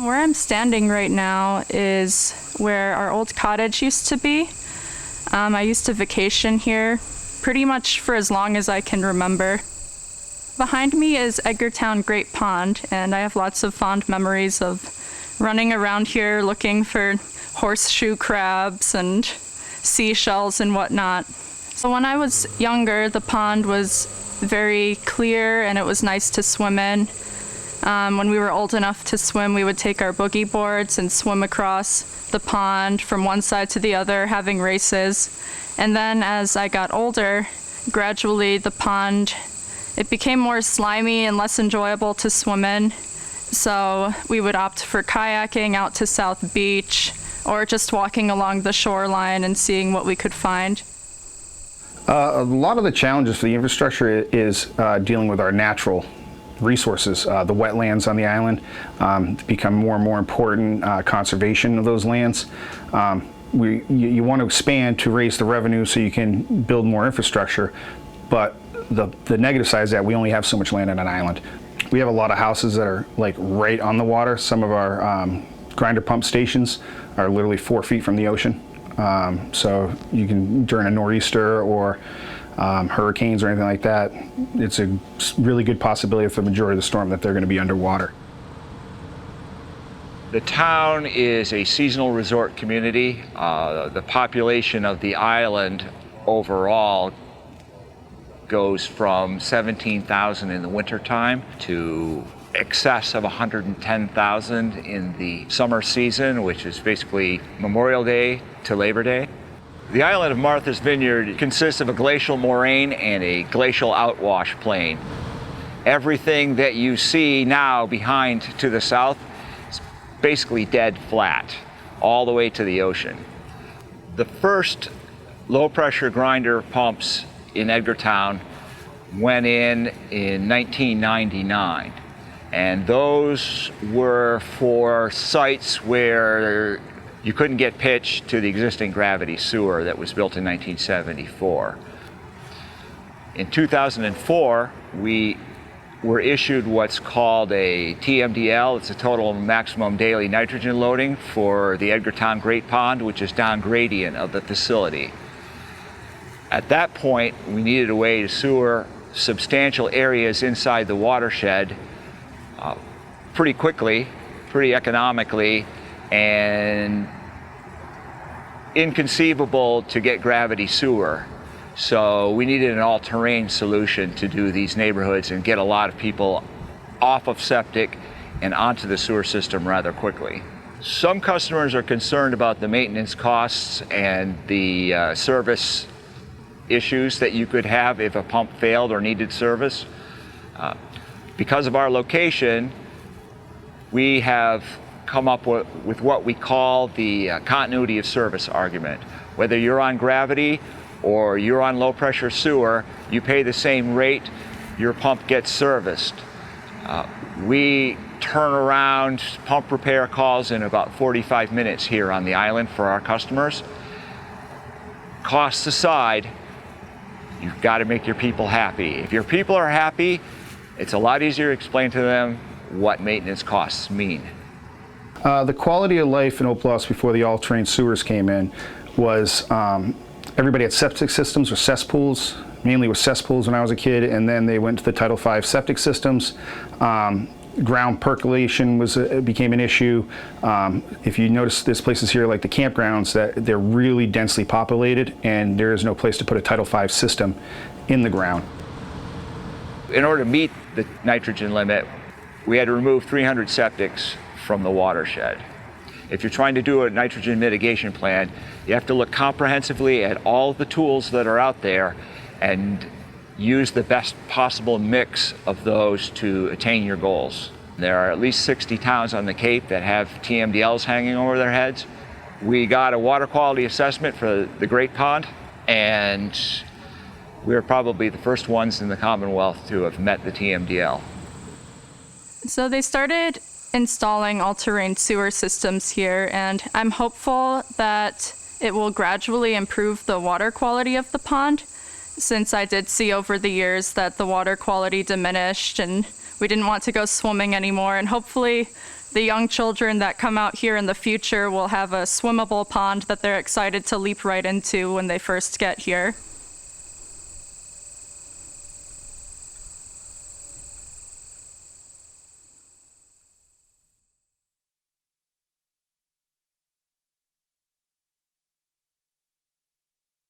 Where I'm standing right now is where our old cottage used to be. I used to vacation here pretty much for as long as I can remember. Behind me is Edgartown Great Pond, and I have lots of fond memories of running around here looking for horseshoe crabs and seashells and whatnot. So when I was younger, the pond was very clear and it was nice to swim in. When we were old enough to swim, we would take our boogie boards and swim across the pond from one side to the other, having races. And then as I got older, gradually the pond, it became more slimy and less enjoyable to swim in. So we would opt for kayaking out to South Beach or just walking along the shoreline and seeing what we could find. A lot of the challenges for the infrastructure is dealing with our natural resources. The wetlands on the island become more and more important, conservation of those lands. You want to expand to raise the revenue so you can build more infrastructure, but the negative side is that we only have so much land on an island. We have a lot of houses that are like right on the water. Some of our grinder pump stations are literally 4 feet from the ocean. So you can, during a nor'easter or hurricanes or anything like that, it's a really good possibility for the majority of the storm that they're going to be underwater. The town is a seasonal resort community. The population of the island overall goes from 17,000 in the wintertime to excess of 110,000 in the summer season, which is basically Memorial Day to Labor Day. The island of Martha's Vineyard consists of a glacial moraine and a glacial outwash plain. Everything that you see now behind to the south is basically dead flat, all the way to the ocean. The first low-pressure grinder pumps in Edgartown went in 1999. And those were for sites where you couldn't get pitch to the existing gravity sewer that was built in 1974. In 2004, we were issued what's called a TMDL. It's a total maximum daily nitrogen loading for the Edgartown Great Pond, which is down gradient of the facility. At that point, we needed a way to sewer substantial areas inside the watershed pretty quickly, pretty economically, and inconceivable to get gravity sewer. So we needed an all-terrain solution to do these neighborhoods and get a lot of people off of septic and onto the sewer system rather quickly. Some customers are concerned about the maintenance costs and the service issues that you could have if a pump failed or needed service. Because of our location, we have come up with what we call the continuity of service argument. Whether you're on gravity or you're on low pressure sewer, you pay the same rate, your pump gets serviced. We turn around pump repair calls in about 45 minutes here on the island for our customers. Costs aside, you've got to make your people happy. If your people are happy, it's a lot easier to explain to them what maintenance costs mean. The quality of life in Opelika before the all-terrain sewers came in was everybody had septic systems or cesspools, mainly with cesspools when I was a kid, and then they went to the Title V septic systems. Ground percolation became an issue. If you notice, there's places here like the campgrounds that they're really densely populated, and there is no place to put a Title V system in the ground. In order to meet the nitrogen limit, we had to remove 300 septics from the watershed. If you're trying to do a nitrogen mitigation plan, you have to look comprehensively at all the tools that are out there and use the best possible mix of those to attain your goals. There are at least 60 towns on the Cape that have TMDLs hanging over their heads. We got a water quality assessment for the Great Pond, and we're probably the first ones in the Commonwealth to have met the TMDL. So they started installing all-terrain sewer systems here, and I'm hopeful that it will gradually improve the water quality of the pond, since I did see over the years that the water quality diminished and we didn't want to go swimming anymore, and hopefully the young children that come out here in the future will have a swimmable pond that they're excited to leap right into when they first get here.